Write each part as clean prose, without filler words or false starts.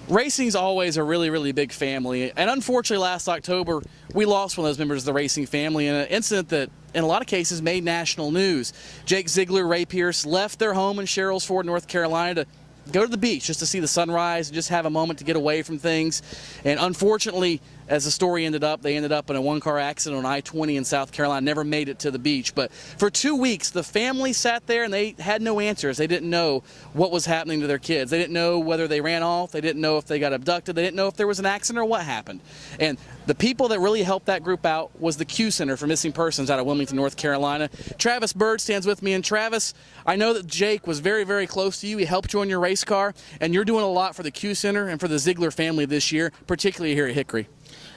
Racing's always a really, really big family, and unfortunately last October we lost one of those members of the racing family in an incident that in a lot of cases made national news. Jake Ziegler, Ray Pierce left their home in Sherrills Ford, North Carolina to go to the beach just to see the sunrise and just have a moment to get away from things. And unfortunately, as the story ended up, they ended up in a one-car accident on I-20 in South Carolina, never made it to the beach. But for 2 weeks, the family sat there and they had no answers. They didn't know what was happening to their kids. They didn't know whether they ran off. They didn't know if they got abducted. They didn't know if there was an accident or what happened. And the people that really helped that group out was the Q Center for Missing Persons out of Wilmington, North Carolina. Travis Byrd stands with me. And Travis, I know that Jake was very, very close to you. He helped you on your race car. And you're doing a lot for the Q Center and for the Ziegler family this year, particularly here at Hickory.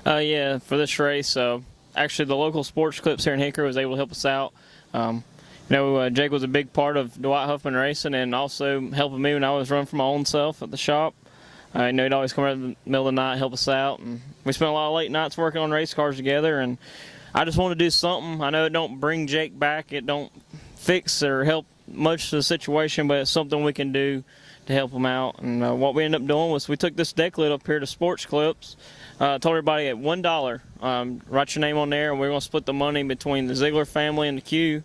Yeah, for this race, actually the local sports clips here in Hickory was able to help us out. Jake was a big part of Dwight Huffman Racing and also helping me when I was running for my own self at the shop. He'd always come out in the middle of the night, help us out, and we spent a lot of late nights working on race cars together. And I just want to do something. I know it don't bring Jake back, it don't fix or help much of the situation, but it's something we can do to help him out. And what we ended up doing was we took this deck lid up here to Sports Clips. Told everybody at $1, write your name on there, and we're going to split the money between the Ziegler family and the Q.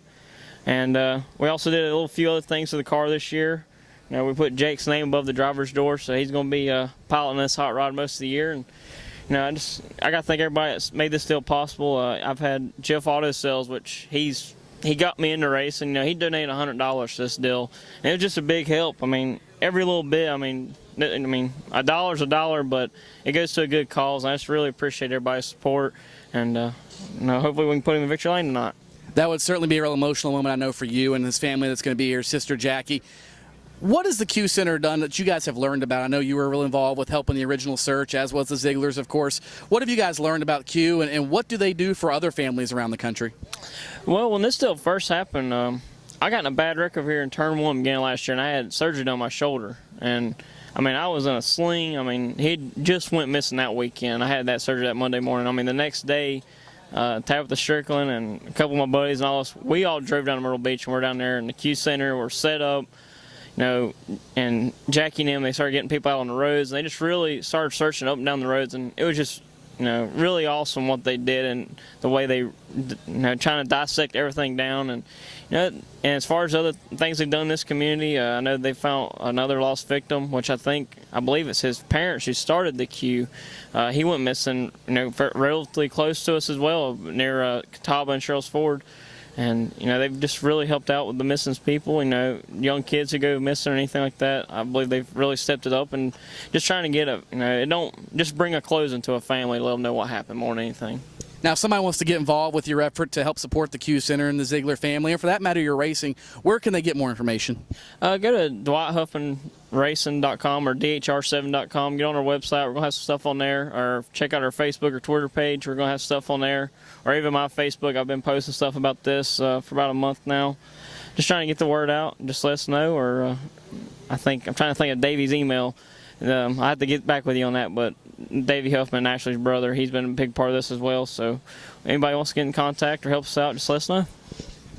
And we also did a few other things to the car this year. We put Jake's name above the driver's door, so he's going to be piloting this hot rod most of the year. And I got to thank everybody that's made this deal possible. I've had Jeff Auto Sales, which he got me into racing. He donated $100 to this deal, and it was just a big help. Every little bit. A dollar's a dollar, but it goes to a good cause. I just really appreciate everybody's support, and hopefully we can put him in victory lane tonight. That would certainly be a real emotional moment, I know, for you and his family that's going to be here, sister Jackie. What has the Q Center done that you guys have learned about? I know you were really involved with helping the original search, as was the Zieglers, of course. What have you guys learned about Q, and what do they do for other families around the country? Well, when this deal first happened, I got in a bad wreck over here in turn 1 beginning last year, and I had surgery on my shoulder. And I was in a sling. He just went missing that weekend. I had that surgery that Monday morning. The next day, Tabitha Strickland and a couple of my buddies and all us, we all drove down to Myrtle Beach, and we're down there in the Q Center. We're set up, and Jackie and them, they started getting people out on the roads, and they just really started searching up and down the roads, and it was just, really awesome what they did and the way they, trying to dissect everything down. And and as far as other things they've done in this community, I know they found another lost victim, which I believe it's his parents who started the Q. He went missing, relatively close to us as well, near Catawba and Sherrills Ford. And they've just really helped out with the missing people. Young kids who go missing or anything like that. I believe they've really stepped it up and just trying to get it don't just bring a closing to a family, let them know what happened more than anything. Now, if somebody wants to get involved with your effort to help support the Q Center and the Ziegler family, and for that matter, your racing, where can they get more information? Go to DwightHuffmanRacing.com or DHR7.com. Get on our website. We're going to have some stuff on there. Or check out our Facebook or Twitter page. We're going to have stuff on there. Or even my Facebook. I've been posting stuff about this for about a month now. Just trying to get the word out. Just let us know. Or I'm trying to think of Davey's email. I have to get back with you on that, but Davey Huffman, Ashley's brother, he's been a big part of this as well. So anybody wants to get in contact or help us out, just let us know.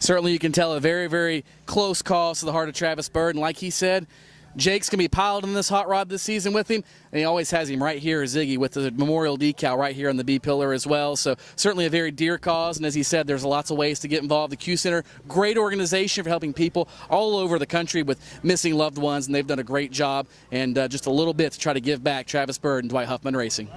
Certainly you can tell a very, very close cause to the heart of Travis Byrd. And like he said, Jake's going to be piloting this hot rod this season with him, and he always has him right here, Ziggy, with the memorial decal right here on the B-pillar as well. So certainly a very dear cause, and as he said, there's lots of ways to get involved. The Q Center, great organization for helping people all over the country with missing loved ones, and they've done a great job, and just a little bit to try to give back. Travis Byrd and Dwight Huffman Racing.